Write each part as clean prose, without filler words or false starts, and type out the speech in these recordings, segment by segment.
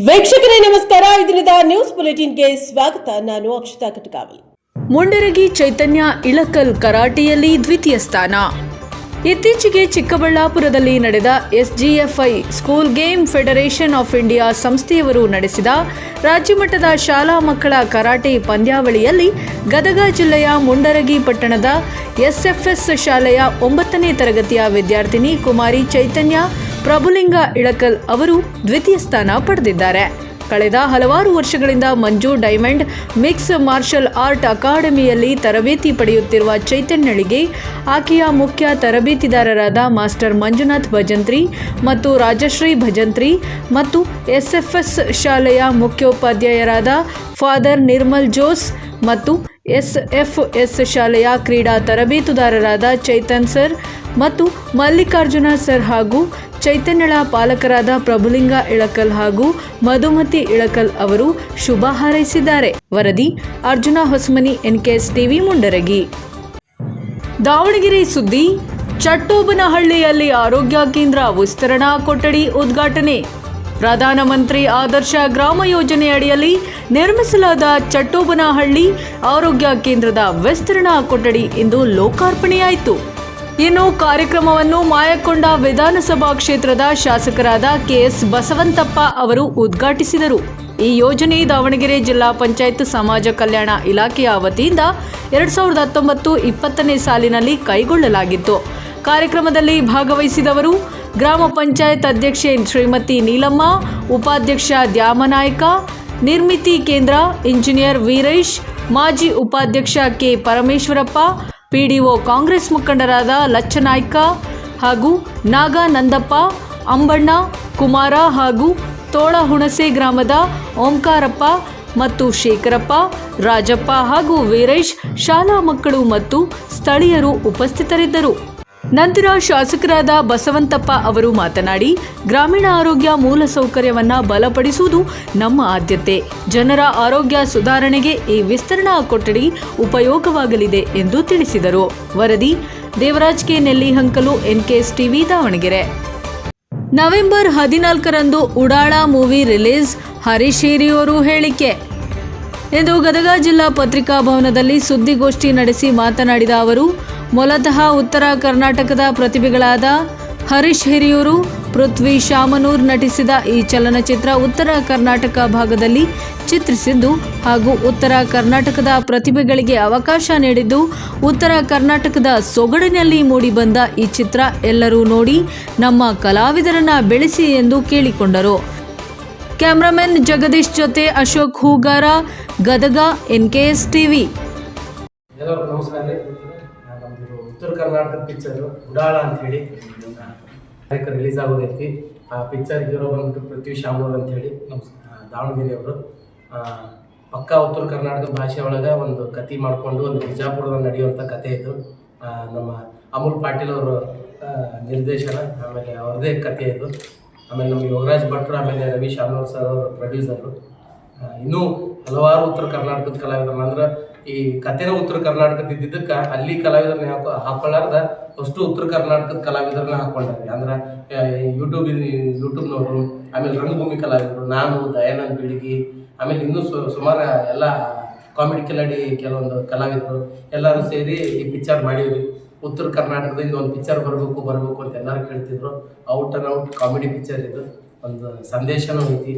ವೀಕ್ಷಕರೇ ನಮಸ್ಕಾರ. ಇದರಿಂದ ನ್ಯೂಸ್ ಬುಲೆಟಿನ್ಗೆ ಸ್ವಾಗತ. ನಾನು ಅಕ್ಷತಾ ಕಟಕಾವಲಿ. ಮುಂಡರಗಿ ಚೈತನ್ಯ ಇಳಕಲ್ ಕರಾಟೆಯಲ್ಲಿ ದ್ವಿತೀಯ ಸ್ಥಾನ. ಇತ್ತೀಚೆಗೆ ಚಿಕ್ಕಬಳ್ಳಾಪುರದಲ್ಲಿ ನಡೆದ SGFI school game federation of India ಸಂಸ್ಥೆಯವರು ನಡೆಸಿದ ರಾಜ್ಯಮಟ್ಟದ ಶಾಲಾ ಮಕ್ಕಳ ಕರಾಟೆ ಪಂದ್ಯಾವಳಿಯಲ್ಲಿ ಗದಗ ಜಿಲ್ಲೆಯ ಮುಂಡರಗಿ ಪಟ್ಟಣದ SFS ಶಾಲೆಯ 9ನೇ ತರಗತಿಯ ವಿದ್ಯಾರ್ಥಿನಿ ಕುಮಾರಿ ಚೈತನ್ಯ ಪ್ರಭುಲಿಂಗ ಇಳಕಲ್ ಅವರು ದ್ವಿತೀಯ ಸ್ಥಾನ ಪಡೆದಿದ್ದಾರೆ. ಕಳೆದ ಹಲವಾರು ವರ್ಷಗಳಿಂದ ಮಂಜು ಡೈಮಂಡ್ ಮಿಕ್ಸ್ ಮಾರ್ಷಲ್ ಆರ್ಟ್ ಅಕಾಡೆಮಿಯಲ್ಲಿ ತರಬೇತಿ ಪಡೆಯುತ್ತಿರುವ ಚೈತನ್ಯಳಿಗೆ ಆಕೆಯ ಮುಖ್ಯ ತರಬೇತಿದಾರರಾದ ಮಾಸ್ಟರ್ ಮಂಜುನಾಥ್ ಭಜಂತ್ರಿ ಮತ್ತು ರಾಜಶ್ರೀ ಭಜಂತ್ರಿ ಮತ್ತು SFS ಶಾಲೆಯ ಮುಖ್ಯೋಪಾಧ್ಯಾಯರಾದ ಫಾದರ್ ನಿರ್ಮಲ್ ಜೋಸ್ ಮತ್ತು SFS ಶಾಲೆಯ ಕ್ರೀಡಾ ತರಬೇತುದಾರರಾದ ಚೈತನ್ ಸರ್ ಮತ್ತು ಮಲ್ಲಿಕಾರ್ಜುನ ಸರ್ ಹಾಗೂ ಚೈತನ್ಯಳ ಪಾಲಕರಾದ ಪ್ರಭುಲಿಂಗ ಇಳಕಲ್ ಹಾಗೂ ಮಧುಮತಿ ಇಳಕಲ್ ಅವರು ಶುಭ ಹಾರೈಸಿದ್ದಾರೆ. ವರದಿ ಅರ್ಜುನ ಹೊಸಮನಿ, NKS TV, ಮುಂಡರಗಿ. ದಾವಣಗೆರೆ ಸುದ್ದಿ. ಚಟ್ಟೋಬನಹಳ್ಳಿಯಲ್ಲಿ ಆರೋಗ್ಯ ಕೇಂದ್ರ ವಿಸ್ತರಣಾ ಕೊಠಡಿ ಉದ್ಘಾಟನೆ. ಪ್ರಧಾನಮಂತ್ರಿ ಆದರ್ಶ ಗ್ರಾಮ ಯೋಜನೆ ಅಡಿಯಲ್ಲಿ ನಿರ್ಮಿಸಲಾದ ಚಟ್ಟೋಬನಹಳ್ಳಿ ಆರೋಗ್ಯ ಕೇಂದ್ರದ ವಿಸ್ತರಣಾ ಕೊಠಡಿ ಇಂದು ಲೋಕಾರ್ಪಣೆಯಾಯಿತು. ಇನ್ನು ಕಾರ್ಯಕ್ರಮವನ್ನು ಮಾಯಕೊಂಡ ವಿಧಾನಸಭಾ ಕ್ಷೇತ್ರದ ಶಾಸಕರಾದ KS ಬಸವಂತಪ್ಪ ಅವರು ಉದ್ಘಾಟಿಸಿದರು. ಈ ಯೋಜನೆ ದಾವಣಗೆರೆ ಜಿಲ್ಲಾ ಪಂಚಾಯತ್ ಸಮಾಜ ಕಲ್ಯಾಣ ಇಲಾಖೆಯ ವತಿಯಿಂದ 2019-20ನೇ ಸಾಲಿನಲ್ಲಿ ಕೈಗೊಳ್ಳಲಾಗಿತ್ತು. ಕಾರ್ಯಕ್ರಮದಲ್ಲಿ ಭಾಗವಹಿಸಿದವರು ಗ್ರಾಮ ಪಂಚಾಯತ್ ಅಧ್ಯಕ್ಷೆ ಶ್ರೀಮತಿ ನೀಲಮ್ಮ, ಉಪಾಧ್ಯಕ್ಷ ದ್ಯಾಮನಾಯಕ, ನಿರ್ಮಿತಿ ಕೇಂದ್ರ ಇಂಜಿನಿಯರ್ ವೀರೇಶ್, ಮಾಜಿ ಉಪಾಧ್ಯಕ್ಷ K ಪರಮೇಶ್ವರಪ್ಪ, PDO ಕಾಂಗ್ರೆಸ್ ಮುಖಂಡರಾದ ಲಚ್ಚನಾಯ್ಕ ಹಾಗೂ ನಾಗಾನಂದಪ್ಪ, ಅಂಬಣ್ಣ, ಕುಮಾರ ಹಾಗೂ ತೋಳಹುಣಸೆ ಗ್ರಾಮದ ಓಂಕಾರಪ್ಪ ಮತ್ತು ಶೇಖರಪ್ಪ, ರಾಜಪ್ಪ ಹಾಗೂ ವೀರೇಶ್, ಶಾಲಾ ಮಕ್ಕಳು ಮತ್ತು ಸ್ಥಳೀಯರು ಉಪಸ್ಥಿತರಿದ್ದರು. ನಂತರ ಶಾಸಕರಾದ ಬಸವಂತಪ್ಪ ಅವರು ಮಾತನಾಡಿ, ಗ್ರಾಮೀಣ ಆರೋಗ್ಯ ಮೂಲಸೌಕರ್ಯವನ್ನು ಬಲಪಡಿಸುವುದು ನಮ್ಮ ಆದ್ಯತೆ. ಜನರ ಆರೋಗ್ಯ ಸುಧಾರಣೆಗೆ ಈ ವಿಸ್ತರಣಾ ಕೊಠಡಿ ಉಪಯೋಗವಾಗಲಿದೆ ಎಂದು ತಿಳಿಸಿದರು. ವರದಿ Devaraj K Nellihankalu, NKS TV, Davanagere. November 14ರಂದು ಉಡಾಳ ಮೂವಿ ರಿಲೀಸ್, ಹರೀಶ್ ಹಿರಿಯೂರು ಹೇಳಿಕೆ. ಇಂದು ಗದಗ ಜಿಲ್ಲಾ ಪತ್ರಿಕಾ ಭವನದಲ್ಲಿ ಸುದ್ದಿಗೋಷ್ಠಿ ನಡೆಸಿ ಮಾತನಾಡಿದ ಅವರು, ಮೂಲತಃ ಉತ್ತರ ಕರ್ನಾಟಕದ ಪ್ರತಿಭೆಗಳಾದ ಹರೀಶ್ ಹಿರಿಯೂರು, ಪೃಥ್ವಿ ಶಾಮನೂರ್ ನಟಿಸಿದ ಈ ಚಲನಚಿತ್ರ ಉತ್ತರ ಕರ್ನಾಟಕ ಭಾಗದಲ್ಲಿ ಚಿತ್ರಿಸಿದ್ದು ಹಾಗೂ ಉತ್ತರ ಕರ್ನಾಟಕದ ಪ್ರತಿಭೆಗಳಿಗೆ ಅವಕಾಶ ನೀಡಿದ್ದು, ಉತ್ತರ ಕರ್ನಾಟಕದ ಸೊಗಡಿನಲ್ಲಿ ಮೂಡಿಬಂದ ಈ ಚಿತ್ರ ಎಲ್ಲರೂ ನೋಡಿ ನಮ್ಮ ಕಲಾವಿದರನ್ನ ಬೆಳೆಸಿ ಎಂದು ಕೇಳಿಕೊಂಡರು. ಕ್ಯಾಮರಾಮನ್ ಜಗದೀಶ್ ಜೊತೆ ಅಶೋಕ್ ಹೂಗಾರ, ಗದಗ, NKS TV. ಉತ್ತರ ಕರ್ನಾಟಕದ ಪಿಕ್ಚರು ಉಡಾಳ ಅಂಥೇಳಿ ರಿಲೀಸ್ ಆಗೋದೈತಿ. ಆ ಪಿಕ್ಚರ್ ಹೀರೋ ಬಂದ್ಬಿಟ್ಟು ಪೃಥ್ವಿ ಶಾಮನೂರ್ ಅಂಥೇಳಿ ನಮ್ಮ ದಾವಣಗೆರೆಯವರು. ಪಕ್ಕಾ ಉತ್ತರ ಕರ್ನಾಟಕದ ಭಾಷೆ ಒಳಗೆ ಒಂದು ಕತೆ ಮಾಡಿಕೊಂಡು ಒಂದು ಬಿಜಾಪುರದಲ್ಲಿ ನಡೆಯುವಂಥ ಕತೆ ಇದು. ನಮ್ಮ ಅಮೂಲ್ ಪಾಟೀಲ್ ಅವರು ನಿರ್ದೇಶನ, ಆಮೇಲೆ ಅವ್ರದ್ದೇ ಕತೆ ಇದು. ಆಮೇಲೆ ನಮ್ಮ ಯೋಗರಾಜ್ ಭಟ್ರು, ಆಮೇಲೆ ರವಿ ಶಾಮನೂರ್ ಸರ್ ಅವರು ಪ್ರೊಡ್ಯೂಸರು. ಇನ್ನೂ ಹಲವಾರು ಉತ್ತರ ಕರ್ನಾಟಕದ ಕಲಾವಿದರು, ಅಂದ್ರೆ ಈ ಕಥೆನ ಉತ್ತರ ಕರ್ನಾಟಕದ ಇದ್ದಿದ್ದಕ್ಕೆ ಅಲ್ಲಿ ಕಲಾವಿದರನ್ನ ಹಾಕೊಳ್ಳಾರ್ದ ಅಷ್ಟು ಉತ್ತರ ಕರ್ನಾಟಕದ ಕಲಾವಿದರನ್ನ ಹಾಕೊಂಡಾರೆ. ಅಂದ್ರೆ ಯೂಟ್ಯೂಬ್ನವರು, ಆಮೇಲೆ ರಂಗಭೂಮಿ ಕಲಾವಿದರು, ನಾನು, ದಯಾನಂದ್ ಬೀಳಿಗಿ, ಆಮೇಲೆ ಇನ್ನೂ ಸುಮಾರು ಎಲ್ಲ ಕಾಮಿಡಿ ಕಿಲಾಡಿ ಕೆಲವೊಂದು ಕಲಾವಿದರು ಎಲ್ಲರೂ ಸೇರಿ ಈ ಪಿಕ್ಚರ್ ಮಾಡೀವಿ. ಉತ್ತರ ಕರ್ನಾಟಕದಿಂದ ಒಂದು ಪಿಕ್ಚರ್ ಬರಬೇಕು ಅಂತ ಎಲ್ಲರೂ ಕೇಳ್ತಿದ್ರು. Out and out comedy picture ಇದು. ಒಂದು ಸಂದೇಶನೂ ಐತಿ.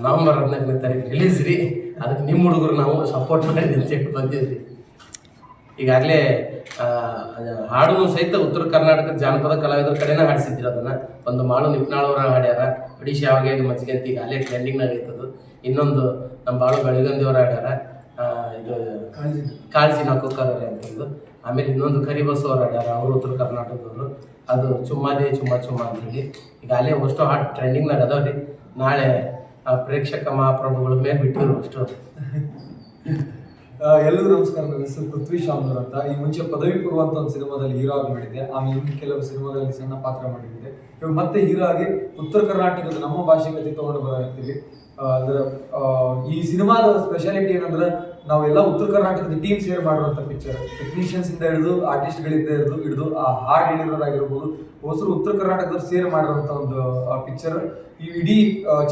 ನವೆಂಬರ್ 14ನೇ ತಾರೀಕು ರಿಲೀಸ್ ರೀ. ಅದಕ್ಕೆ ನಿಮ್ಮ ಹುಡುಗರು ನಾವು ಸಪೋರ್ಟ್ ಮಾಡಿದ್ವಿ ಅಂತೇಳಿ ಬಂದಿದ್ರಿ. ಈಗಾಗಲೇ ಹಾಡು ಸಹಿತ ಉತ್ತರ ಕರ್ನಾಟಕದ ಜಾನಪದ ಕಲಾವಿದರ ಕಡೆನೇ ಹಾಡಿಸಿದ್ರು. ಅದನ್ನು ಒಂದು ಮಾಳು ನಿಪ್ನಾಳವರ ಹಾಡ್ಯಾರ, ಒಡಿಶಾ ಯಾವಾಗ ಮಜ್ಜಿಗೆ ಅಂತ ಈಗ ಅಲ್ಲೇ ಟ್ರೆಂಡಿಂಗ್ನಾಗ ಐತದು. ಇನ್ನೊಂದು ನಮ್ಮ ಬಾಳು ಬೆಳಗಂದಿಯವರು ಹಾಡ್ಯಾರ, ಇದು ಕಾಳಜಿ ನಾಕೋಕರವ್ರೆ ಅಂತಂದು. ಆಮೇಲೆ ಇನ್ನೊಂದು ಕರಿಬಸ್ಸು ಅವ್ರು ಹಾಡ್ಯಾರ, ಅವರು ಉತ್ತರ ಕರ್ನಾಟಕದವರು. ಅದು ಚುಮ್ಮಾದೆ ಚುಮ್ಮ ಅಂತೇಳಿ ಈಗ ಅಲ್ಲೇ ಅಷ್ಟು ಹಾಡು ಟ್ರೆಂಡಿಂಗ್ನಾಗ ಅದಾವ್ರಿ. ನಾಳೆ ಪ್ರೇಕ್ಷಕ ಮಹಾಪ್ರಭುಗಳ ಮೇಲೆ ಬಿಟ್ಟಿರು ಅಷ್ಟು. ಎಲ್ಲರಿಗೂ ನಮಸ್ಕಾರ. ನನ್ನ ಹೆಸರು ಪೃಥ್ವಿ ಶಾಮನೂರ್ ಅಂತ. ಈ ಮುಂಚೆ ಪದವಿ ಪೂರ್ವ ಅಂತ ಒಂದು ಸಿನಿಮಾದಲ್ಲಿ ಹೀರೋ ಆಗಿ ಮಾಡಿದ್ದೆ. ಆಮೇಲೆ ಇನ್ನು ಕೆಲವು ಸಿನಿಮಾಗಳಲ್ಲಿ ಸಣ್ಣ ಪಾತ್ರ ಮಾಡಿದ್ದೆ. ಇವಾಗ ಮತ್ತೆ ಹೀರೋ ಆಗಿ ಉತ್ತರ ಕರ್ನಾಟಕದ ನಮ್ಮ ಭಾಷೆಗೆ ತೊಗೊಂಡು ಬರಾಗ್ತೀವಿ. ಅಂದ್ರೆ ಈ ಸಿನಿಮಾದ ಸ್ಪೆಷಾಲಿಟಿ ಏನಂದ್ರೆ ನಾವೆಲ್ಲ ಉತ್ತರ ಕರ್ನಾಟಕದ ಟೀಮ್ ಸೇರ್ ಮಾಡಿರುವಂಥ ಪಿಕ್ಚರ್. ಟೆಕ್ನಿಷಿಯನ್ಸ್ ಇಂದ ಹಿಡಿದು ಆರ್ಟಿಸ್ಟ್ಗಳಿಂದ ಹಿಡಿದು ಆ ಹಾಡು ಹೇಳಿರೋರಾಗಿರ್ಬೋದು, ಹೊಸರು ಉತ್ತರ ಕರ್ನಾಟಕದವ್ರು ಸೇರ್ ಮಾಡಿರುವಂಥ ಒಂದು ಪಿಕ್ಚರ್. ಈ ಇಡೀ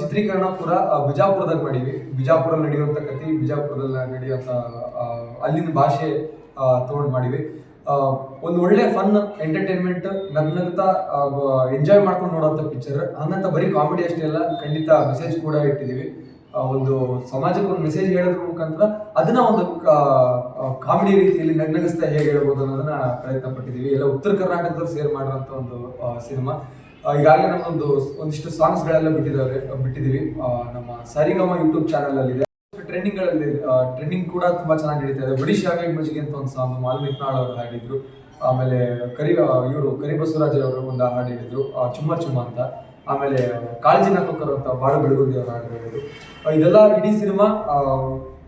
ಚಿತ್ರೀಕರಣ ಕೂಡ ಬಿಜಾಪುರದಲ್ಲಿ ಮಾಡೀವಿ. ಬಿಜಾಪುರಲ್ಲಿ ನಡೆಯುವಂಥ ಕಥೆ, ಬಿಜಾಪುರದಲ್ಲಿ ನಡೆಯುವಂಥ ಅಲ್ಲಿನ ಭಾಷೆ ತೊಗೊಂಡು ಮಾಡಿವಿ. ಒಂದು ಒಳ್ಳೆ ಫನ್ ಎಂಟರ್ಟೈನ್ಮೆಂಟ್, ನಗ್ನಗ್ತಾ ಎಂಜಾಯ್ ಮಾಡ್ಕೊಂಡು ನೋಡೋಂಥ ಪಿಕ್ಚರ್. ಹಂಗಂತ ಬರೀ ಕಾಮಿಡಿ ಅಷ್ಟೇ ಅಲ್ಲ, ಖಂಡಿತ ಮೆಸೇಜ್ ಕೂಡ ಇಟ್ಟಿದ್ದೀವಿ. ಒಂದು ಸಮಾಜಕ್ಕೆ ಒಂದು ಮೆಸೇಜ್ ಹೇಳೋದ್ರ ಮುಖಾಂತರ ಅದನ್ನ ಒಂದು ಕಾಮಿಡಿ ರೀತಿಯಲ್ಲಿ ನಗ್ನಗಿಸ್ತಾ ಹೇಗೆ ಹೇಳ್ಬೋದು ಅನ್ನೋದನ್ನ ಪ್ರಯತ್ನ ಪಟ್ಟಿದ್ದೀವಿ. ಎಲ್ಲ ಉತ್ತರ ಕರ್ನಾಟಕದವ್ರು ಸೇರ್ ಮಾಡಿರೋಂಥ ಒಂದು ಸಿನಿಮಾ. ಈಗಾಗಲೇ ನಮ್ಮೊಂದು ಒಂದಿಷ್ಟು ಸಾಂಗ್ಸ್ಗಳೆಲ್ಲ ಬಿಟ್ಟಿದ್ದೀವಿ. ನಮ್ಮ ಸರಿಗಮ ಯೂಟ್ಯೂಬ್ ಚಾನಲಲ್ಲಿದೆ. ಟ್ರೆಂಡಿಂಗ್ ಕೂಡ ತುಂಬಾ ಚೆನ್ನಾಗಿ ನಡೀತಾ ಇದೆ. ಬಡಿ ಶಾವೇಗ್ ಮಜ್ಜಿಗೆ ಅಂತ ಒಂದು ಸಾಂಗ್ ಮಾಲ್ನಿತ್ನಾಳ್ ಅವರು ಹಾಡಿದ್ರು. ಆಮೇಲೆ ಕರಿ ಬಸವರಾಜ್ ಅವರು ಒಂದು ಹಾಡು ಹೇಳಿದ್ರು, ಚುಮ್ಮ ಚುಮ್ಮ ಅಂತ. ಆಮೇಲೆ ಕಾಳಜಿನ ಕೊಕ್ಕರ್ ಅಂತ ಬಾಳು ಬೆಳಗುಂದಿ ಅವರು ಹಾಡು ಹೇಳಿದ್ರು. ಇದೆಲ್ಲ ಇಡೀ ಸಿನಿಮಾ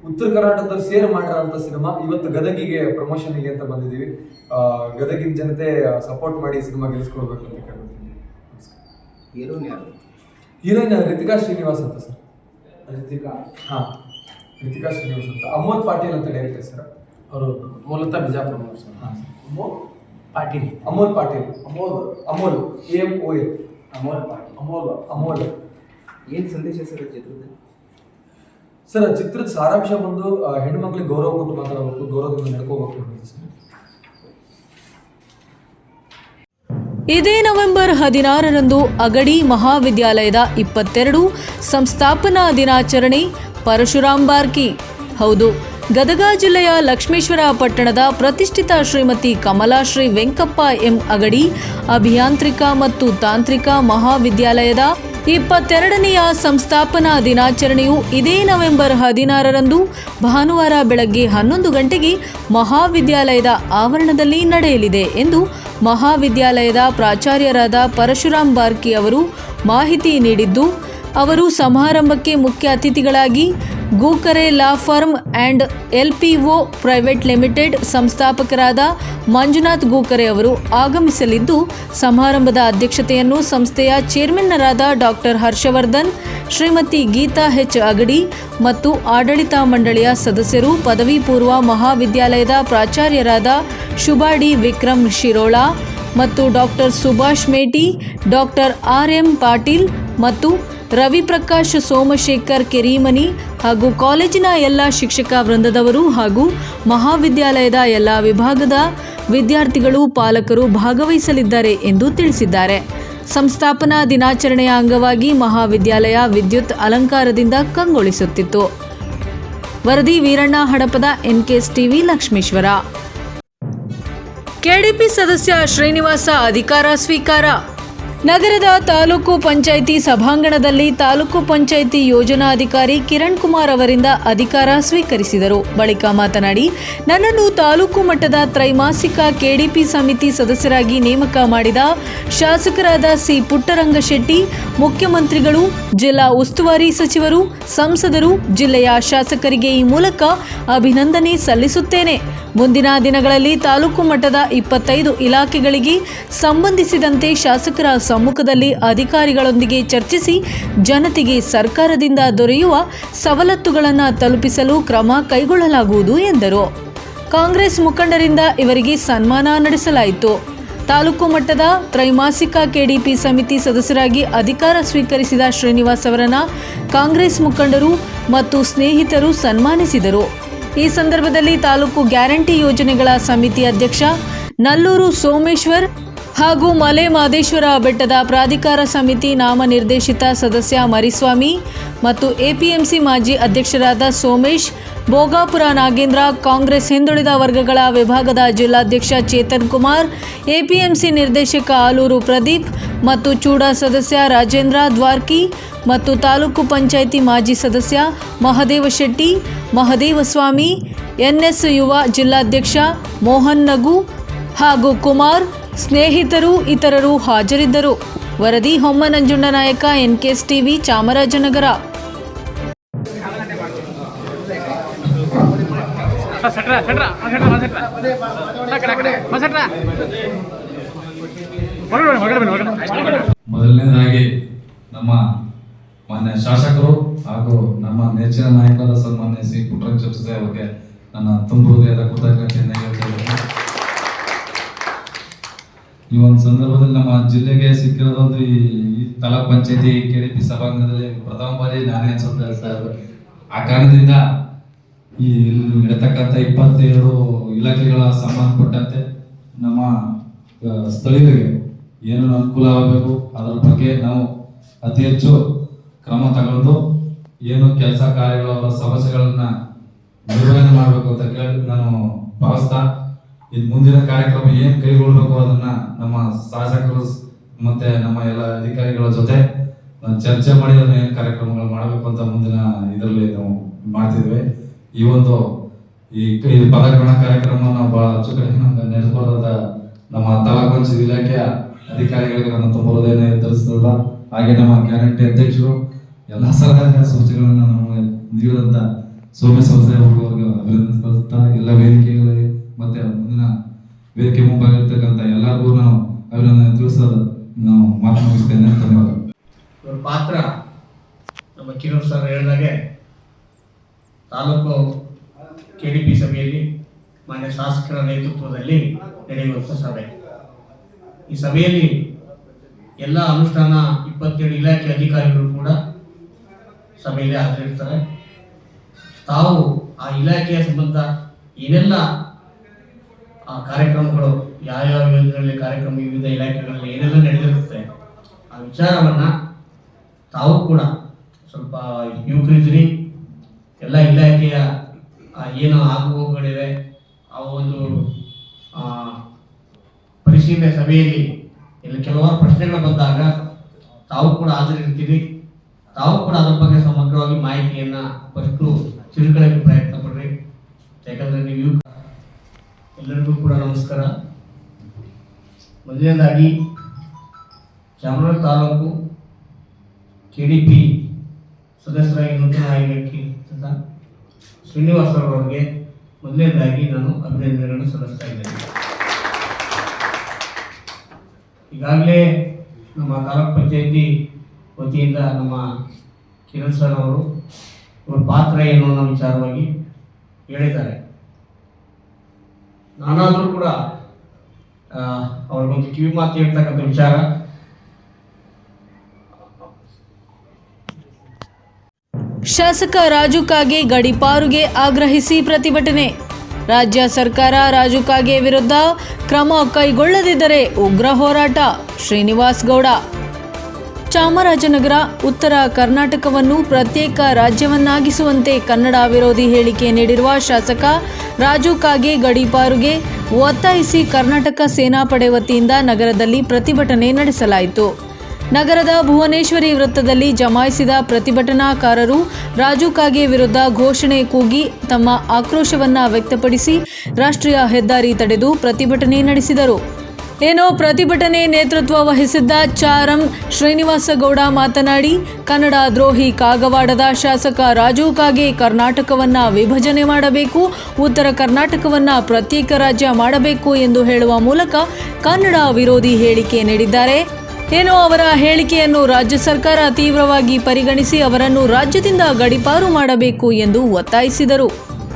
ಉತ್ತರ ಕರ್ನಾಟಕದಲ್ಲಿ ಸೇರ್ ಮಾಡಿರೋಂಥ ಸಿನಿಮಾ. ಇವತ್ತು ಗದಗಿಗೆ ಪ್ರಮೋಷನ್ಗೆ ಅಂತ ಬಂದಿದ್ದೀವಿ. ಗದಗಿನ ಜನತೆ ಸಪೋರ್ಟ್ ಮಾಡಿ ಸಿನಿಮಾ ಗೆಲ್ಲಿಸ್ಕೊಡ್ಬೇಕು ಅಂತ ಕೇಳ್ಕೊತೀನಿ. ಹೀರೋಯಿನ್ ರಿತಿಕಾ ಶ್ರೀನಿವಾಸ್ ಅಂತ ಸರ್. ರಿತಿಕಾ ಶ್ರೀನಿವಾಸ್ ಅಂತ. ಅಮೋಲ್ ಪಾಟೀಲ್ ಅಂತ ಡೈರೆಕ್ಟರ್ ಸರ್. ಅವರು ಮೂಲತಃ ಬಿಜಾಪುರ ಸರ್. ಅಮೋಲ್ ಪಾಟೀಲ್ AMOL ಅಮೋಲ್. ಏನು ಸಂದೇಶ ಸರ್ ಚಿತ್ರದಲ್ಲಿ? ಸರ್, ಚಿತ್ರದ ಸಾರಾಂಶ ಬಂದು ಹೆಣ್ಮಕ್ಳಿಗೆ ಗೌರವ ಕೊಟ್ಟು ಮಾತಾಡಬೇಕು, ಗೌರವದಿಂದ ನಡ್ಕೋಬೇಕು ಸರ್. ಇದೇ ನವೆಂಬರ್ 16ರಂದು ಅಗಡಿ ಮಹಾವಿದ್ಯಾಲಯದ 22 ಸಂಸ್ಥಾಪನಾ ದಿನಾಚರಣೆ. ಪರಶುರಾಮ್ ಬಾರ್ಕಿ. ಹೌದು, ಗದಗ ಜಿಲ್ಲೆಯ ಲಕ್ಷ್ಮೇಶ್ವರ ಪಟ್ಟಣದ ಪ್ರತಿಷ್ಠಿತ ಶ್ರೀಮತಿ ಕಮಲಾಶ್ರೀ ವೆಂಕಪ್ಪ ಎಂ ಅಗಡಿ ಅಭಿಯಾಂತ್ರಿಕ ಮತ್ತು ತಾಂತ್ರಿಕ ಮಹಾವಿದ್ಯಾಲಯದ 22ನೆಯ ಸಂಸ್ಥಾಪನಾ ದಿನಾಚರಣೆಯು ಇದೇ ನವೆಂಬರ್ 16ರಂದು ಭಾನುವಾರ ಬೆಳಗ್ಗೆ 11 ಗಂಟೆಗೆ ಮಹಾವಿದ್ಯಾಲಯದ ಆವರಣದಲ್ಲಿ ನಡೆಯಲಿದೆ ಎಂದು ಮಹಾವಿದ್ಯಾಲಯದ ಪ್ರಾಚಾರ್ಯರಾದ ಪರಶುರಾಮ್ ಬಾರ್ಕಿ ಅವರು ಮಾಹಿತಿ ನೀಡಿದ್ದು, ಅವರು ಸಮಾರಂಭಕ್ಕೆ ಮುಖ್ಯ ಅತಿಥಿಗಳಾಗಿ Gookare law firm and LPO private limited ಸಂಸ್ಥಾಪಕರಾದ ಮಂಜುನಾಥ್ ಗೂಕರೆ ಅವರು ಆಗಮಿಸಲಿದ್ದು, ಸಮಾರಂಭದ ಅಧ್ಯಕ್ಷತೆಯನ್ನು ಸಂಸ್ಥೆಯ ಚೇರ್ಮನ್ನರಾದ ಡಾಕ್ಟರ್ ಹರ್ಷವರ್ಧನ್, ಶ್ರೀಮತಿ ಗೀತಾ H ಅಗಡಿ ಮತ್ತು ಆಡಳಿತ ಮಂಡಳಿಯ ಸದಸ್ಯರು, ಪದವಿ ಪೂರ್ವ ಮಹಾವಿದ್ಯಾಲಯದ ಪ್ರಾಚಾರ್ಯರಾದ ಶುಭಾ ಡಿ ವಿಕ್ರಮ್ ಶಿರೋಳಾ ಮತ್ತು doctor Subhash Meti, doctor RM Patil ಮತ್ತು ರವಿಪ್ರಕಾಶ್ ಸೋಮಶೇಖರ್ ಕೆರಿಮನಿ ಹಾಗೂ ಕಾಲೇಜಿನ ಎಲ್ಲ ಶಿಕ್ಷಕ ವೃಂದದವರು ಹಾಗೂ ಮಹಾವಿದ್ಯಾಲಯದ ಎಲ್ಲ ವಿಭಾಗದ ವಿದ್ಯಾರ್ಥಿಗಳು, ಪಾಲಕರು ಭಾಗವಹಿಸಲಿದ್ದಾರೆ ಎಂದು ತಿಳಿಸಿದ್ದಾರೆ. ಸಂಸ್ಥಾಪನಾ ದಿನಾಚರಣೆಯ ಅಂಗವಾಗಿ ಮಹಾವಿದ್ಯಾಲಯ ವಿದ್ಯುತ್ ಅಲಂಕಾರದಿಂದ ಕಂಗೊಳಿಸುತ್ತಿತ್ತು. ವರದಿ Veeranna Hadapada, NKS TV, Lakshmeshwar. KDP ಸದಸ್ಯ ಶ್ರೀನಿವಾಸ ಅಧಿಕಾರ ಸ್ವೀಕಾರ. ನಗರದ ತಾಲೂಕು ಪಂಚಾಯಿತಿ ಸಭಾಂಗಣದಲ್ಲಿ ತಾಲೂಕು ಪಂಚಾಯಿತಿ ಯೋಜನಾಧಿಕಾರಿ ಕಿರಣ್ ಕುಮಾರ್ ಅವರಿಂದ ಅಧಿಕಾರ ಸ್ವೀಕರಿಸಿದರು. ಬಳಿಕ ಮಾತನಾಡಿ, ನನ್ನನ್ನು ತಾಲೂಕು ಮಟ್ಟದ ತ್ರೈಮಾಸಿಕ ಕೆಡಿಪಿ ಸಮಿತಿ ಸದಸ್ಯರಾಗಿ ನೇಮಕ ಮಾಡಿದ ಶಾಸಕರಾದ ಸಿ ಪುಟ್ಟರಂಗಶೆಟ್ಟಿ, ಮುಖ್ಯಮಂತ್ರಿಗಳು, ಜಿಲ್ಲಾ ಉಸ್ತುವಾರಿ ಸಚಿವರು, ಸಂಸದರು, ಜಿಲ್ಲೆಯ ಶಾಸಕರಿಗೆ ಈ ಮೂಲಕ ಅಭಿನಂದನೆ ಸಲ್ಲಿಸುತ್ತೇನೆ. ಮುಂದಿನ ದಿನಗಳಲ್ಲಿ ತಾಲೂಕು ಮಟ್ಟದ 25 ಇಲಾಖೆಗಳಿಗೆ ಸಂಬಂಧಿಸಿದಂತೆ ಶಾಸಕರ ಸಮ್ಮುಖದಲ್ಲಿ ಅಧಿಕಾರಿಗಳೊಂದಿಗೆ ಚರ್ಚಿಸಿ ಜನತೆಗೆ ಸರ್ಕಾರದಿಂದ ದೊರೆಯುವ ಸವಲತ್ತುಗಳನ್ನು ತಲುಪಿಸಲು ಕ್ರಮ ಕೈಗೊಳ್ಳಲಾಗುವುದು ಎಂದರು. ಕಾಂಗ್ರೆಸ್ ಮುಖಂಡರಿಂದ ಇವರಿಗೆ ಸನ್ಮಾನ ನಡೆಸಲಾಯಿತು. ತಾಲೂಕು ಮಟ್ಟದ ತ್ರೈಮಾಸಿಕ ಕೆಡಿಪಿ ಸಮಿತಿ ಸದಸ್ಯರಾಗಿ ಅಧಿಕಾರ ಸ್ವೀಕರಿಸಿದ ಶ್ರೀನಿವಾಸ್ ಅವರನ್ನು ಕಾಂಗ್ರೆಸ್ ಮುಖಂಡರು ಮತ್ತು ಸ್ನೇಹಿತರು ಸನ್ಮಾನಿಸಿದರು. ಈ ಸಂದರ್ಭದಲ್ಲಿ ತಾಲೂಕು ಗ್ಯಾರಂಟಿ ಯೋಜನೆಗಳ ಸಮಿತಿ ಅಧ್ಯಕ್ಷ ನಲ್ಲೂರು ಸೋಮೇಶ್ವರ್ ಹಾಗೂ ಮಲೆ ಮಾದೇಶ್ವರ ಬೆಟ್ಟದ ಪ್ರಾಧಿಕಾರ ಸಮಿತಿ ನಾಮನಿರ್ದೇಶಿತ ಸದಸ್ಯ ಮರಿಸ್ವಾಮಿ ಮತ್ತು APMC ಮಾಜಿ ಅಧ್ಯಕ್ಷರಾದ ಸೋಮೇಶ್, ಭೋಗಾಪುರ ನಾಗೇಂದ್ರ, ಕಾಂಗ್ರೆಸ್ ಹಿಂದುಳಿದ ವರ್ಗಗಳ ವಿಭಾಗದ ಜಿಲ್ಲಾಧ್ಯಕ್ಷ ಚೇತನ್ ಕುಮಾರ್, APMC ನಿರ್ದೇಶಕ ಆಲೂರು ಪ್ರದೀಪ್ ಮತ್ತು ಚೂಡಾ ಸದಸ್ಯ ರಾಜೇಂದ್ರ ದ್ವಾರ್ಕಿ ಮತ್ತು ತಾಲೂಕು ಪಂಚಾಯಿತಿ ಮಾಜಿ ಸದಸ್ಯ ಮಹದೇವ ಶೆಟ್ಟಿ, ಮಹದೇವಸ್ವಾಮಿ, NS ಯುವ ಜಿಲ್ಲಾಧ್ಯಕ್ಷ ಮೋಹನ್ ನಗು ಹಾಗೂ ಕುಮಾರ್, ಸ್ನೇಹಿತರು ಇತರರು ಹಾಜರಿದ್ದರು. ವರದಿ ಹೊಮ್ಮ ನಂಜುಂಡ ನಾಯಕ, NKS TV, ಚಾಮರಾಜನಗರ. ಮೊದಲನೇದಾಗಿ ನಮ್ಮ ಮಾನ್ಯ ಶಾಸಕರು ಹಾಗೂ ನಮ್ಮ ನೆಚ್ಚಿನ ನಾಯಕರಾದ ಸನ್ಮಾನ್ಯ ಶ್ರೀ ಪುಟ್ಟರಂಗ ಚರ್ಚೆ ಅವರಿಗೆ ನನ್ನ ತುಂಬು ಹೃದಯದ ಕೃತಜ್ಞತೆಯನ್ನು ಹೇಳ್ತಾ ಇದ್ದೇನೆ. ಈ ಒಂದು ಸಂದರ್ಭದಲ್ಲಿ ನಮ್ಮ ಜಿಲ್ಲೆಗೆ ಸಿಕ್ಕಿರೋದೊಂದು ಈ ತಾಲೂಕ್ ಪಂಚಾಯತಿ KDP ಸಭಾಂಗಣದಲ್ಲಿ ಪ್ರಥಮ ಬಾರಿ ನಾನೇ ಅನ್ಸುತ್ತೆ. ಆ ಕಾರಣದಿಂದ ಈ ಇರತಕ್ಕಂಥ 22 ಇಲಾಖೆಗಳ ಸಂಬಂಧಪಟ್ಟಂತೆ ನಮ್ಮ ಸ್ಥಳೀಯರಿಗೆ ಏನು ಅನುಕೂಲ ಆಗಬೇಕು ಅದರ ಬಗ್ಗೆ ನಾವು ಅತಿ ಹೆಚ್ಚು ಕ್ರಮ ತಗೊಂಡು ಏನು ಕೆಲಸ ಕಾರ್ಯಗಳು ಅವರ ಸಮಸ್ಯೆಗಳನ್ನ ನಿರ್ವಹಣೆ ಮಾಡಬೇಕು ಅಂತ ಕೇಳಿ ನಾನು ಭಾವಿಸ್ತಾ ಇನ್ನು ಮುಂದಿನ ಕಾರ್ಯಕ್ರಮ ಏನು ಕೈಗೊಳ್ಳಬೇಕು ಅದನ್ನ ನಮ್ಮ ಶಾಸಕರು ಮತ್ತೆ ನಮ್ಮ ಎಲ್ಲ ಅಧಿಕಾರಿಗಳ ಜೊತೆ ಚರ್ಚೆ ಮಾಡಿ ಅದನ್ನ ಏನು ಕಾರ್ಯಕ್ರಮಗಳು ಮಾಡಬೇಕು ಅಂತ ಮುಂದಿನ ಇದರಲ್ಲಿ ನಾವು ಮಾಡ್ತಿದ್ವಿ. ಈ ಒಂದು ಈ ಪದಗ್ರಹಣ ಕಾರ್ಯಕ್ರಮ ನಾವು ಬಹಳ ಅಚ್ಚುಕಟ್ಟಾಗಿ ನಡೆದುಕೊಳ್ಳದ ನಮ್ಮ ತಾಲೂಕು ಪಂಚಾಯತ್ ಇಲಾಖೆಯ ಅಧಿಕಾರಿಗಳಿಗೆ ನನ್ನ ತುಂಬ ಹೃದಯನ ತಿಳಿಸಿದ ಹಾಗೆ ನಮ್ಮ ಗ್ಯಾರಂಟಿ ಅಧ್ಯಕ್ಷರು ಎಲ್ಲ ಸಲಹೆ ಸೂಚನೆಗಳನ್ನು ನಮಗೆ ನೀಡಿದಂತ ಸೌಮ್ಯ ಸಂಸ್ಥೆ ಅವರಿಗೆ ಅಭಿನಂದಿಸ್ತಾ ಎಲ್ಲ ವೇದಿಕೆಗಳಿಗೆ ಮತ್ತೆ ಮುಂದಿನ ವೇದಿಕೆ ಮುಂಭಾಗಿರ್ತಕ್ಕಂಥ ಎಲ್ಲರಿಗೂ ನಾವು ಅಭಿನಂದನೆ ತಿಳಿಸೋದು ನಾವು ಮಾತು ಮುಗಿಸ್ತೇನೆ. ಧನ್ಯವಾದ. ಇವರ ಪಾತ್ರ ನಮ್ಮ ಕಿರಣ್ ಸರ್ ಹೇಳಿದಾಗೆ ತಾಲೂಕು KDP ಸಭೆಯಲ್ಲಿ ಮಾನ್ಯ ಶಾಸಕರ ನೇತೃತ್ವದಲ್ಲಿ ನಡೆಯುವಂಥ ಸಭೆ. ಈ ಸಭೆಯಲ್ಲಿ ಎಲ್ಲ ಅನುಷ್ಠಾನ 27 ಇಲಾಖೆ ಅಧಿಕಾರಿಗಳು ಕೂಡ ಸಭೆಯಲ್ಲಿ ಹಾಜರಿರ್ತಾರೆ. ತಾವು ಆ ಇಲಾಖೆಯ ಸಂಬಂಧ ಏನೆಲ್ಲ ಕಾರ್ಯಕ್ರಮಗಳು ಯಾವ್ಯಾವ ಯೋಜನೆಗಳಲ್ಲಿ ಕಾರ್ಯಕ್ರಮ ವಿವಿಧ ಇಲಾಖೆಗಳಲ್ಲಿ ಏನೆಲ್ಲ ನಡೆದಿರುತ್ತೆ ಆ ವಿಚಾರವನ್ನ ತಾವು ಕೂಡ ಸ್ವಲ್ಪ ಯುವಕರಿದ್ರಿ ಎಲ್ಲ ಇಲಾಖೆಯ ಏನು ಆಗುಹೋಗುಗಳಿವೆ ಆ ಒಂದು ಪರಿಶೀಲನೆ ಸಭೆಯಲ್ಲಿ ಇಲ್ಲಿ ಕೆಲವಾರು ಪ್ರಶ್ನೆಗಳು ಬಂದಾಗ ತಾವು ಕೂಡ ಹಾಜರಿರ್ತೀರಿ. ತಾವು ಕೂಡ ಅದರ ಬಗ್ಗೆ ಸಮಗ್ರವಾಗಿ ಮಾಹಿತಿಯನ್ನ ಫಸ್ಟು ತಿಳ್ಕೊಳ್ಳೋಕೆ ಪ್ರಯತ್ನ ಪಡ್ರಿ. ಯಾಕಂದ್ರೆ ನೀವು ಎಲ್ಲರಿಗೂ ಕೂಡ ನಮಸ್ಕಾರ. ಮೊದಲನೇದಾಗಿ ಚಾಮರಾಜ ತಾಲೂಕು KDP ಸದಸ್ಯರಾಗಿ ನೂತನ ಆಯ್ಕೆ ಶ್ರೀನಿವಾಸ್ ಅವರಿಗೆ ಮೊದಲನೇದಾಗಿ ನಾನು ಅಭಿನಂದನೆಗಳನ್ನು ಸಲ್ಲಿಸ್ತಾ ಇದ್ದೇನೆ. ಈಗಾಗಲೇ ನಮ್ಮ ತಾಲೂಕ್ ಪಂಚಾಯತಿ ವತಿಯಿಂದ ನಮ್ಮ ಕಿರಣ್ ಸರ್ ಅವರು ಇವರ ಪಾತ್ರ ಏನು ಅನ್ನೋ ವಿಚಾರವಾಗಿ ಹೇಳಿದ್ದಾರೆ. ನಾನಾದರೂ ಕೂಡ ಅವ್ರಿಗೊಂದು ಕಿವಿ ಮಾತು ಹೇಳ್ತಕ್ಕಂಥ ವಿಚಾರ, ಶಾಸಕ ರಾಜು ಕಾಗೆ ಗಡೀಪಾರುಗೆ ಆಗ್ರಹಿಸಿ ಪ್ರತಿಭಟನೆ. ರಾಜ್ಯ ಸರ್ಕಾರ ರಾಜು ಕಾಗೆ ವಿರುದ್ಧ ಕ್ರಮ ಕೈಗೊಳ್ಳದಿದ್ದರೆ ಉಗ್ರ ಹೋರಾಟ. ಶ್ರೀನಿವಾಸ್ ಗೌಡ. ಚಾಮರಾಜನಗರ. ಉತ್ತರ ಕರ್ನಾಟಕವನ್ನು ಪ್ರತ್ಯೇಕ ರಾಜ್ಯವನ್ನಾಗಿಸುವಂತೆ ಕನ್ನಡ ವಿರೋಧಿ ಹೇಳಿಕೆ ನೀಡಿರುವ ಶಾಸಕ ರಾಜು ಕಾಗೆ ಗಡೀಪಾರುಗೆ ಒತ್ತಾಯಿಸಿ ಕರ್ನಾಟಕ ಸೇನಾಪಡೆ ವತಿಯಿಂದ ನಗರದಲ್ಲಿ ಪ್ರತಿಭಟನೆ ನಡೆಸಲಾಯಿತು. ನಗರದ ಭುವನೇಶ್ವರಿ ವೃತ್ತದಲ್ಲಿ ಜಮಾಯಿಸಿದ ಪ್ರತಿಭಟನಾಕಾರರು ರಾಜು ಕಾಗೆ ವಿರುದ್ಧ ಘೋಷಣೆ ಕೂಗಿ ತಮ್ಮ ಆಕ್ರೋಶವನ್ನ ವ್ಯಕ್ತಪಡಿಸಿ ರಾಷ್ಟ್ರೀಯ ಹೆದ್ದಾರಿ ತಡೆದು ಪ್ರತಿಭಟನೆ ನಡೆಸಿದರು. ಏನೋ ಪ್ರತಿಭಟನೆ ನೇತೃತ್ವ ವಹಿಸಿದ್ದ ಚಾರಂ ಶ್ರೀನಿವಾಸ ಗೌಡ ಮಾತನಾಡಿ, ಕನ್ನಡ ದ್ರೋಹಿ ಕಾಗವಾಡದ ಶಾಸಕ ರಾಜು ಕಾಗೆ ಕರ್ನಾಟಕವನ್ನ ವಿಭಜನೆ ಮಾಡಬೇಕು, ಉತ್ತರ ಕರ್ನಾಟಕವನ್ನ ಪ್ರತ್ಯೇಕ ರಾಜ್ಯ ಮಾಡಬೇಕು ಎಂದು ಹೇಳುವ ಮೂಲಕ ಕನ್ನಡ ವಿರೋಧಿ ಹೇಳಿಕೆ ನೀಡಿದ್ದಾರೆ. ಏನೋ ಅವರ ಹೇಳಿಕೆಯನ್ನು ರಾಜ್ಯ ಸರ್ಕಾರ ತೀವ್ರವಾಗಿ ಪರಿಗಣಿಸಿ ಅವರನ್ನು ರಾಜ್ಯದಿಂದ ಗಡೀಪಾರು ಮಾಡಬೇಕು ಎಂದು ಒತ್ತಾಯಿಸಿದರು.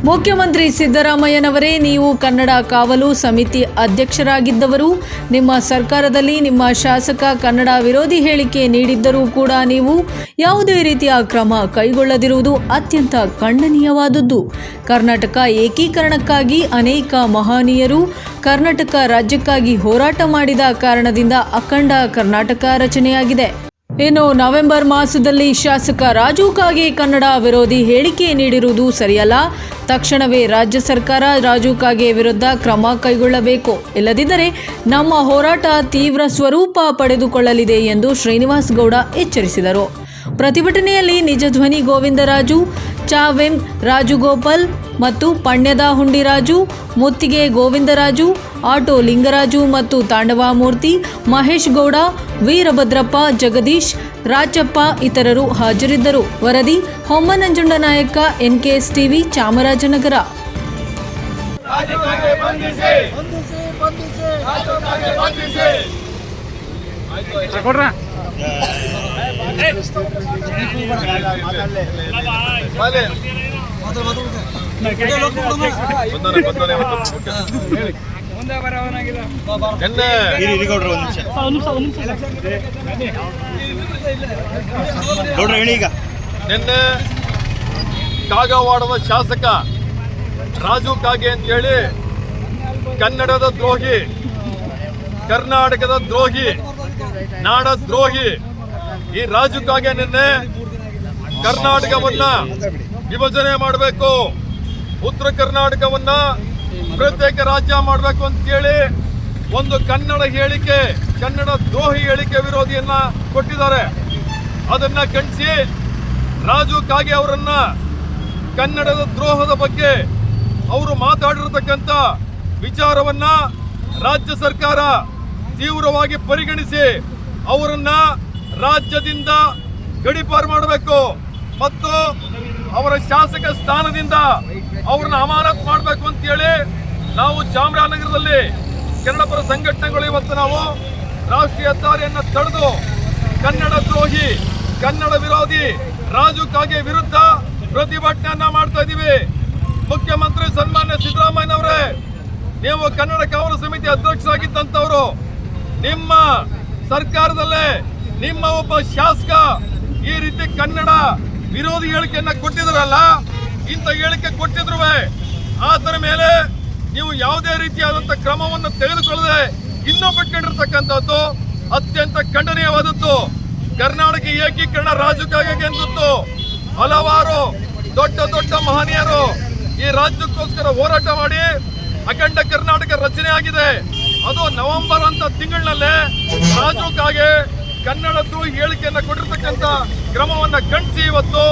ಮುಖ್ಯಮಂತ್ರಿ ಸಿದ್ದರಾಮಯ್ಯನವರೇ, ನೀವು ಕನ್ನಡ ಕಾವಲು ಸಮಿತಿ ಅಧ್ಯಕ್ಷರಾಗಿದ್ದವರು. ನಿಮ್ಮ ಸರ್ಕಾರದಲ್ಲಿ ನಿಮ್ಮ ಶಾಸಕ ಕನ್ನಡ ವಿರೋಧಿ ಹೇಳಿಕೆ ನೀಡಿದ್ದರೂ ಕೂಡ ನೀವು ಯಾವುದೇ ರೀತಿಯ ಕ್ರಮ ಕೈಗೊಳ್ಳದಿರುವುದು ಅತ್ಯಂತ ಖಂಡನೀಯವಾದದ್ದು. ಕರ್ನಾಟಕ ಏಕೀಕರಣಕ್ಕಾಗಿ ಅನೇಕ ಮಹನೀಯರು ಕರ್ನಾಟಕ ರಾಜ್ಯಕ್ಕಾಗಿ ಹೋರಾಟ ಮಾಡಿದ ಕಾರಣದಿಂದ ಅಖಂಡ ಕರ್ನಾಟಕ ರಚನೆಯಾಗಿದೆ. ಇನ್ನು ನವೆಂಬರ್ ಮಾಸದಲ್ಲಿ ಶಾಸಕ ರಾಜು ಕಾಗೆ ಕನ್ನಡ ವಿರೋಧಿ ಹೇಳಿಕೆ ನೀಡಿರುವುದು ಸರಿಯಲ್ಲ. ತಕ್ಷಣವೇ ರಾಜ್ಯ ಸರ್ಕಾರ ರಾಜು ಕಾಗೆ ವಿರುದ್ಧ ಕ್ರಮ ಕೈಗೊಳ್ಳಬೇಕು, ಇಲ್ಲದಿದ್ದರೆ ನಮ್ಮ ಹೋರಾಟ ತೀವ್ರ ಸ್ವರೂಪ ಪಡೆದುಕೊಳ್ಳಲಿದೆ ಎಂದು ಶ್ರೀನಿವಾಸ್ ಗೌಡ ಎಚ್ಚರಿಸಿದರು. ಪ್ರತಿಭಟನೆಯಲ್ಲಿ ನಿಜಧ್ವನಿ ಗೋವಿಂದರಾಜು, ಚಾವೆಂ ರಾಜುಗೋಪಾಲ್ ಮತ್ತು ಪಣ್ಯದ ಹುಂಡಿರಾಜು, ಮುತ್ತಿಗೆ ಗೋವಿಂದರಾಜು, ಆಟೋ ಲಿಂಗರಾಜು ಮತ್ತು ತಾಂಡವಮೂರ್ತಿ, ಮಹೇಶ್ ಗೌಡ, ವೀರಭದ್ರಪ್ಪ, ಜಗದೀಶ್, ರಾಚಪ್ಪ ಇತರರು ಹಾಜರಿದ್ದರು. ವರದಿ ಹೊಮ್ಮನಂಜುಂಡ ನಾಯಕ, NKS TV, ಚಾಮರಾಜನಗರ. ನಿನ್ನೆ ಕಾಗವಾಡದ ಶಾಸಕ ರಾಜು ಕಾಗೆ ಅಂತೇಳಿ ಕನ್ನಡದ ದ್ರೋಹಿ, ಕರ್ನಾಟಕದ ದ್ರೋಹಿ, ನಾಡ ದ್ರೋಹಿ ಈ ರಾಜು ಕಾಗೆ ನಿನ್ನೆ ಕರ್ನಾಟಕವನ್ನ ವಿಭಜನೆ ಮಾಡಬೇಕು, ಉತ್ತರ ಕರ್ನಾಟಕವನ್ನ ಪ್ರತ್ಯೇಕ ರಾಜ್ಯ ಮಾಡಬೇಕು ಅಂತೇಳಿ ಒಂದು ಕನ್ನಡ ಹೇಳಿಕೆ, ಕನ್ನಡ ದ್ರೋಹಿ ಹೇಳಿಕೆ ವಿರೋಧಿಯನ್ನ ಕೊಟ್ಟಿದ್ದಾರೆ. ಅದನ್ನ ಖಂಡಿಸಿ ರಾಜು ಕಾಗೆ ಅವರನ್ನ ಕನ್ನಡದ ದ್ರೋಹದ ಬಗ್ಗೆ ಅವರು ಮಾತಾಡಿರತಕ್ಕಂಥ ವಿಚಾರವನ್ನ ರಾಜ್ಯ ಸರ್ಕಾರ ತೀವ್ರವಾಗಿ ಪರಿಗಣಿಸಿ ಅವರನ್ನ ರಾಜ್ಯದಿಂದ ಗಡೀಪಾರು ಮಾಡಬೇಕು ಮತ್ತು ಅವರ ಶಾಸಕ ಸ್ಥಾನದಿಂದ ಅವ್ರನ್ನ ಅಮಾನತ್ ಮಾಡಬೇಕು ಅಂತೇಳಿ ನಾವು ಚಾಮರಾಜನಗರದಲ್ಲಿ ಕನ್ನಡಪರ ಸಂಘಟನೆಗಳು ಇವತ್ತು ನಾವು ರಾಷ್ಟ್ರೀಯ ಹೆದ್ದಾರಿಯನ್ನ ತಡೆದು ಕನ್ನಡ ದ್ರೋಹಿ, ಕನ್ನಡ ವಿರೋಧಿ ರಾಜು ಕಾಗೆ ವಿರುದ್ಧ ಪ್ರತಿಭಟನೆಯನ್ನ ಮಾಡ್ತಾ ಇದ್ದೀವಿ. ಮುಖ್ಯಮಂತ್ರಿ ಸನ್ಮಾನ್ಯ ಸಿದ್ದರಾಮಯ್ಯನವರೇ, ನೀವು ಕನ್ನಡ ಕಾವಲು ಸಮಿತಿ ಅಧ್ಯಕ್ಷರಾಗಿದ್ದಂಥವ್ರು, ನಿಮ್ಮ ಸರ್ಕಾರದಲ್ಲೇ ನಿಮ್ಮ ಒಬ್ಬ ಶಾಸಕ ಈ ರೀತಿ ಕನ್ನಡ ವಿರೋಧಿ ಹೇಳಿಕೆಯನ್ನ ಕೊಟ್ಟಿದ್ರಲ್ಲ, ಇಂಥ ಹೇಳಿಕೆ ಕೊಟ್ಟಿದ್ರು ಆತರ ಮೇಲೆ ನೀವು ಯಾವುದೇ ರೀತಿಯಾದಂಥ ಕ್ರಮವನ್ನು ತೆಗೆದುಕೊಳ್ಳದೆ ಇನ್ನೂ ಬಿಟ್ಕೊಂಡಿರ್ತಕ್ಕಂಥದ್ದು ಅತ್ಯಂತ ಖಂಡನೀಯವಾದದ್ದು. ಕರ್ನಾಟಕ ಏಕೀಕರಣ ರಾಜು ಕಾಗೆ ಎಂದಿತ್ತು. ಹಲವಾರು ದೊಡ್ಡ ದೊಡ್ಡ ಮಹನೀಯರು ಈ ರಾಜ್ಯಕ್ಕೋಸ್ಕರ ಹೋರಾಟ ಮಾಡಿ ಅಖಂಡ ಕರ್ನಾಟಕ ರಚನೆ ಆಗಿದೆ. ಅದು ನವೆಂಬರ್ ಅಂತ ತಿಂಗಳಿನಲ್ಲೇ ರಾಜು ಕಾಗೆ ಕನ್ನಡ ದ್ರೋಹಿ ಹೇಳಿಕೆಯನ್ನ ಕೊಟ್ಟಿರ್ತಕ್ಕಂಥ ಕ್ರಮವನ್ನ ಖಂಡಿಸಿ ಇವತ್ತು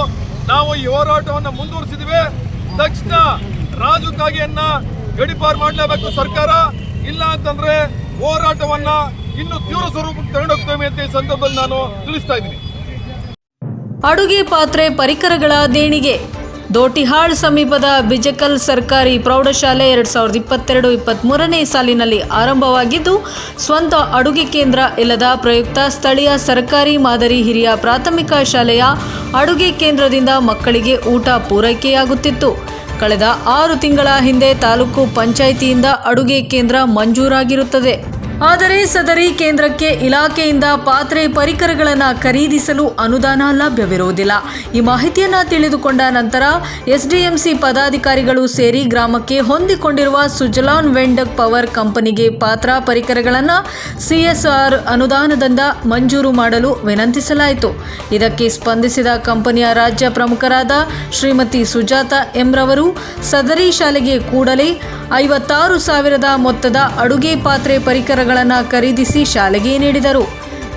ನಾವು ಈ ಹೋರಾಟವನ್ನ ಮುಂದುವರಿಸಿದ್ವಿ. ತಕ್ಷಣ ರಾಜು ಕಾಗೆಯನ್ನ ಗಡೀಪಾರು ಮಾಡಲೇಬೇಕು ಸರ್ಕಾರ, ಇಲ್ಲ ಅಂತಂದ್ರೆ ಹೋರಾಟವನ್ನ ಇನ್ನು ತೀವ್ರ ಸ್ವರೂಪಕ್ಕೆ ತಗೊಂಡೋಗ್ತೇವೆ ಅಂತ ಈ ಸಂದರ್ಭದಲ್ಲಿ ನಾನು ತಿಳಿಸ್ತಾ ಇದ್ದೀನಿ. ಅಡುಗೆ ಪಾತ್ರೆ ಪರಿಕರಗಳ ದೇಣಿಗೆ. ದೋಟಿಹಾಳ್ ಸಮೀಪದ ಬಿಜಕಲ್ ಸರ್ಕಾರಿ ಪ್ರೌಢಶಾಲೆ 2022-23ನೇ ಸಾಲಿನಲ್ಲಿ ಆರಂಭವಾಗಿದ್ದು, ಸ್ವಂತ ಅಡುಗೆ ಕೇಂದ್ರ ಇಲ್ಲದ ಪ್ರಯುಕ್ತ ಸ್ಥಳೀಯ ಸರ್ಕಾರಿ ಮಾದರಿ ಹಿರಿಯ ಪ್ರಾಥಮಿಕ ಶಾಲೆಯ ಅಡುಗೆ ಕೇಂದ್ರದಿಂದ ಮಕ್ಕಳಿಗೆ ಊಟ ಪೂರೈಕೆಯಾಗುತ್ತಿತ್ತು. ಕಳೆದ 6 ತಿಂಗಳ ಹಿಂದೆ ತಾಲೂಕು ಪಂಚಾಯಿತಿಯಿಂದ ಅಡುಗೆ ಕೇಂದ್ರ ಮಂಜೂರಾಗಿರುತ್ತದೆ. ಆದರೆ ಸದರಿ ಕೇಂದ್ರಕ್ಕೆ ಇಲಾಖೆಯಿಂದ ಪಾತ್ರೆ ಪರಿಕರಗಳನ್ನು ಖರೀದಿಸಲು ಅನುದಾನ ಲಭ್ಯವಿರುವುದಿಲ್ಲ. ಈ ಮಾಹಿತಿಯನ್ನು ತಿಳಿದುಕೊಂಡ ನಂತರ ಎಸ್ಡಿಎಂಸಿ ಪದಾಧಿಕಾರಿಗಳು ಸೇರಿ ಗ್ರಾಮಕ್ಕೆ ಹೊಂದಿಕೊಂಡಿರುವ ಸುಜಲಾನ್ ವೆಂಡ್ ಪವರ್ ಕಂಪನಿಗೆ ಪಾತ್ರ ಪರಿಕರಗಳನ್ನು CSR ಅನುದಾನದಿಂದ ಮಂಜೂರು ಮಾಡಲು ವಿನಂತಿಸಲಾಯಿತು. ಇದಕ್ಕೆ ಸ್ಪಂದಿಸಿದ ಕಂಪನಿಯ ರಾಜ್ಯ ಪ್ರಮುಖರಾದ ಶ್ರೀಮತಿ ಸುಜಾತ ಎಂ ರವರು ಸದರಿ ಶಾಲೆಗೆ ಕೂಡಲೇ 56,000 ಮೊತ್ತದ ಅಡುಗೆ ಪಾತ್ರೆ ಪರಿಕರಗಳನ್ನು ಖರೀದಿಸಿ ಶಾಲೆಗೆ ನೀಡಿದರು.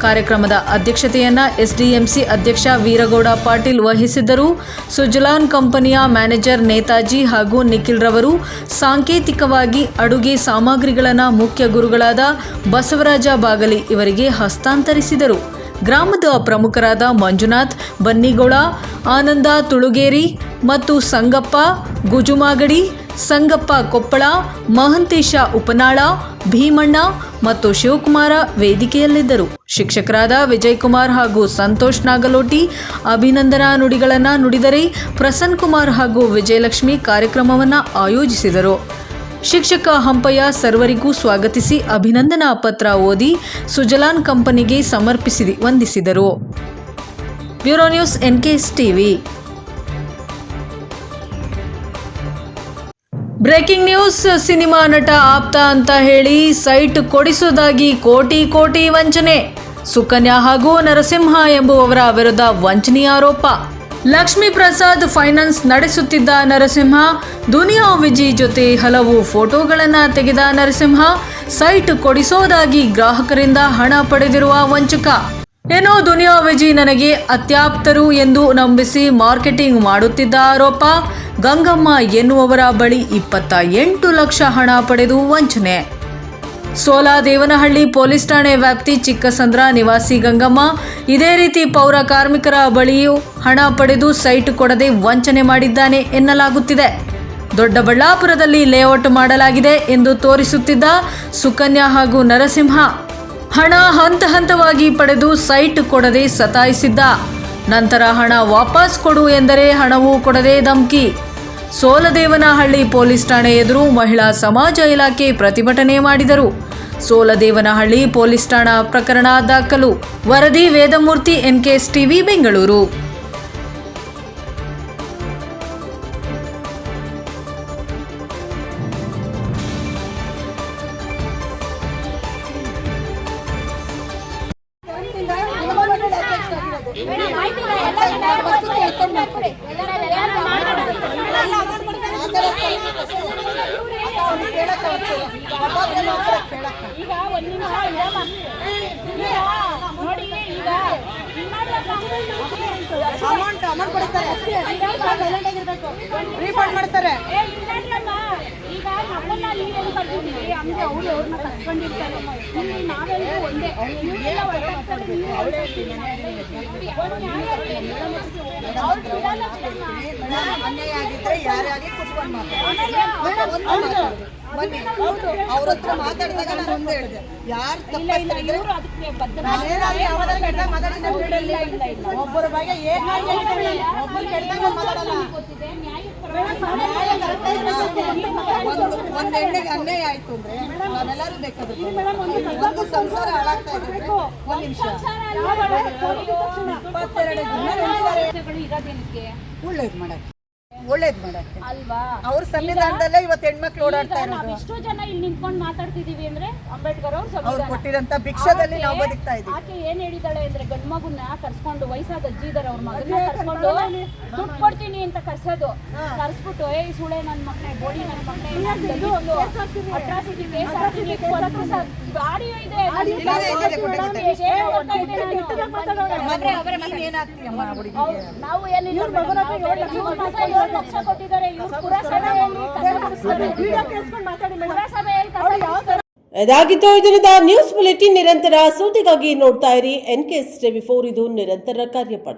ಕಾರ್ಯಕ್ರಮದ ಅಧ್ಯಕ್ಷತೆಯನ್ನ ಎಸ್ಡಿಎಂಸಿ ಅಧ್ಯಕ್ಷ ವೀರಗೌಡ ಪಾಟೀಲ್ ವಹಿಸಿದ್ದರು. ಸುಜಲಾನ್ ಕಂಪನಿಯ ಮ್ಯಾನೇಜರ್ ನೇತಾಜಿ ಹಾಗೂ ನಿಖಿಲ್ ರವರು ಸಾಂಕೇತಿಕವಾಗಿ ಅಡುಗೆ ಸಾಮಗ್ರಿಗಳನ್ನು ಮುಖ್ಯ ಗುರುಗಳಾದ ಬಸವರಾಜ ಬಾಗಲಿ ಇವರಿಗೆ ಹಸ್ತಾಂತರಿಸಿದರು. ಗ್ರಾಮದ ಪ್ರಮುಖರಾದ ಮಂಜುನಾಥ್ ಬನ್ನಿಗೋಳ, ಆನಂದ ತುಳುಗೇರಿ ಮತ್ತು ಸಂಗಪ್ಪ ಗುಜುಮಾಗಡಿ, ಸಂಗಪ್ಪ ಕೊಪ್ಪಳ, ಮಹಂತೇಶ ಉಪನಾಳ, ಭೀಮಣ್ಣ ಮತ್ತು ಶಿವಕುಮಾರ ವೇದಿಕೆಯಲ್ಲಿದ್ದರು. ಶಿಕ್ಷಕರಾದ ವಿಜಯಕುಮಾರ್ ಹಾಗೂ ಸಂತೋಷ್ ನಾಗಲೋಟಿ ಅಭಿನಂದನಾ ನುಡಿಗಳನ್ನು ನುಡಿದರೆ, ಪ್ರಸನ್ನ ಕುಮಾರ್ ಹಾಗೂ ವಿಜಯಲಕ್ಷ್ಮಿ ಕಾರ್ಯಕ್ರಮವನ್ನು ಆಯೋಜಿಸಿದರು. ಶಿಕ್ಷಕ ಹಂಪಯ್ಯ ಸರ್ವರಿಗೂ ಸ್ವಾಗತಿಸಿ ಅಭಿನಂದನಾ ಪತ್ರ ಓದಿ ಸುಜಲಾನ್ ಕಂಪನಿಗೆ ಸಮರ್ಪಿಸಿ ವಂದಿಸಿದರು. Bureau news NKS TV. Breaking news. Cinema ನಟ ಆಪ್ತ ಅಂತ ಹೇಳಿ ಸೈಟ್ ಕೊಡಿಸುವುದಾಗಿ ಕೋಟಿ ವಂಚನೆ. ಸುಕನ್ಯಾ ಹಾಗೂ ನರಸಿಂಹ ಎಂಬುವವರ ವಿರುದ್ಧ ವಂಚನೆ ಆರೋಪ. ಲಕ್ಷ್ಮೀ ಪ್ರಸಾದ್ ಫೈನಾನ್ಸ್ ನಡೆಸುತ್ತಿದ್ದ ನರಸಿಂಹ, ದುನಿಯಾ ವಿಜಿ ಜೊತೆ ಹಲವು ಫೋಟೋಗಳನ್ನು ತೆಗೆದ ನರಸಿಂಹ ಸೈಟ್ ಕೊಡಿಸೋದಾಗಿ ಗ್ರಾಹಕರಿಂದ ಹಣ ಪಡೆದಿರುವ ವಂಚಕ. ಏನೋ ದುನಿಯಾ ವಿಜಿ ನನಗೆ ಅತ್ಯಾಪ್ತರು ಎಂದು ನಂಬಿಸಿ ಮಾರ್ಕೆಟಿಂಗ್ ಮಾಡುತ್ತಿದ್ದ ಆರೋಪ. ಗಂಗಮ್ಮ ಎನ್ನುವವರ ಬಳಿ 28 ಲಕ್ಷ ಹಣ ಪಡೆದು ವಂಚನೆ. ಸೋಲಾದೇವನಹಳ್ಳಿ ಪೊಲೀಸ್ ಠಾಣೆ ವ್ಯಾಪ್ತಿ ಚಿಕ್ಕಸಂದ್ರ ನಿವಾಸಿ ಗಂಗಮ್ಮ ಇದೇ ರೀತಿ ಪೌರ ಕಾರ್ಮಿಕರ ಬಳಿಯೂ ಹಣ ಪಡೆದು ಸೈಟ್ ಕೊಡದೆ ವಂಚನೆ ಮಾಡಿದ್ದಾನೆ ಎನ್ನಲಾಗುತ್ತಿದೆ. ದೊಡ್ಡಬಳ್ಳಾಪುರದಲ್ಲಿ ಲೇಔಟ್ ಮಾಡಲಾಗಿದೆ ಎಂದು ತೋರಿಸುತ್ತಿದ್ದ ಸುಕನ್ಯಾ ಹಾಗೂ ನರಸಿಂಹ ಹಣ ಹಂತ ಹಂತವಾಗಿ ಪಡೆದು ಸೈಟ್ ಕೊಡದೆ ಸತಾಯಿಸಿದ್ದ. ನಂತರ ಹಣ ವಾಪಸ್ ಕೊಡು ಎಂದರೆ ಹಣವೂ ಕೊಡದೆ ಧಮಕಿ. ಸೋಲದೇವನಹಳ್ಳಿ ಪೊಲೀಸ್ ಠಾಣೆ ಎದುರು ಮಹಿಳಾ ಸಮಾಜ ಇಲಾಖೆ ಪ್ರತಿಭಟನೆ ಮಾಡಿದರು. ಸೋಲದೇವನಹಳ್ಳಿ ಪೊಲೀಸ್ ಠಾಣಾ ಪ್ರಕರಣ ದಾಖಲು. ವರದಿ ವೇದಮೂರ್ತಿ, NKS ಟಿವಿ, ಬೆಂಗಳೂರು. ಈಗ ಒಂದು ನಿಮಿಷ ನೋಡಿ, ಈಗ ಅಮೌಂಟ್ ಕೊಡ್ತಾರೆ, ರೀಫಂಡ್ ಮಾಡ್ತಾರೆ. ಈಗ ನಮ್ಮನ್ನ ನೀವೇನು ಕರ್ಕೊಂಡಿದ್ದೀವಿ ಹಂಗೆ ಅವ್ರು ಅವ್ರನ್ನ ಕರ್ಕೊಂಡಿರ್ತಾರೆ. ನಾವೆಲ್ಲರೂ ಒಂದೇ ಅನ್ಯಾಯ ಆಗಿದ್ರೆ ಯಾರೇ ಆಗಲಿ ಕುತ್ಕೊಂಡು ಬನ್ನಿ, ಅವ್ರ ಹತ್ರ ಮಾತಾಡಿದಾಗ ನಾನು ಒಂದೇ ಹೇಳಿದೆ, ಯಾರು ಒಬ್ಬರ ಬಗ್ಗೆ ಒಂದ್ ಹೆಣ್ಣಿಗೆ ಅನ್ಯಾಯ ಆಯ್ತು ಅಂದ್ರೆ ನಾವೆಲ್ಲರೂ ಬೇಕಾದ್ರೆ ಒಂದು ಸಂಸಾರ ಹಾಳಾಗ್ತಾ ಇದ್ರೆ ಒಂದ್ ನಿಮಿಷ ಒಳ್ಳೇದ್ ಮಾಡಕ್ಕೆ ಅಲ್ವಾ? ಅವ್ರ ಸಂವಿಧಾನದಲ್ಲೇ ಇವತ್ತು ಹೆಣ್ಮಕ್ಳು ಓಡಾಡ್ತಾ ಇರೋದು. ಇಷ್ಟು ಜನ ಇಲ್ಲಿ ನಿಂತ್ಕೊಂಡು ಮಾತಾಡ್ತಿದೀವಿ ಅಂದ್ರೆ ಅಂಬೇಡ್ಕರ್ ಅವ್ರು ಕೊಟ್ಟಿರಂತ ಭಿಕ್ಷದಲ್ಲಿ ನಾವು ಬದುಕ್ತಾ ಇದೀವಿ. ಆಕೆ ಏನ್ ಹೇಳಿದಾಳೆ ಅಂದ್ರೆ ಗಂಡ್ ಮಗುನ ಕರ್ಸ್ಕೊಂಡು ವಯಸ್ಸಾದ ಅಜ್ಜಿ ಇದಾರೆ, ಅವ್ರ ಮಗನ ಕರ್ಸ್ಕೊಂಡು ದುಡ್ಡು ಕೊಡ್ತೀನಿ ಅಂತ ಕರ್ಸೋದು. ಕರ್ಸ್ಬಿಟ್ಟು ಈ ಸುಳೆ ನನ್ ಮಕ್ಕಳೇ, ಬೋಡಿ ನನ್ ಮಕ್ಕಳೇ, ಅಟ್ರಾಸಿಟಿ ಕೇಸ್ ಹಾಕ್ತೀನಿ, ಗಾಡಿಯೂ ಇದೆ. ನಾವು ಏನಿಲ್ಲ, ಲಕ್ಷ ಕೊಟ್ಟಿದ್ದಾರೆ. ಇದಾಗಿತ್ತು ಇದರಿಂದ ನ್ಯೂಸ್ ಬುಲೆಟಿನ್. ನಿರಂತರ ಸುದ್ದಿಗಾಗಿ ನೋಡ್ತಾ ಇರಿ NKS TV 4. ಇದು ನಿರಂತರ ಕಾರ್ಯಪಡ.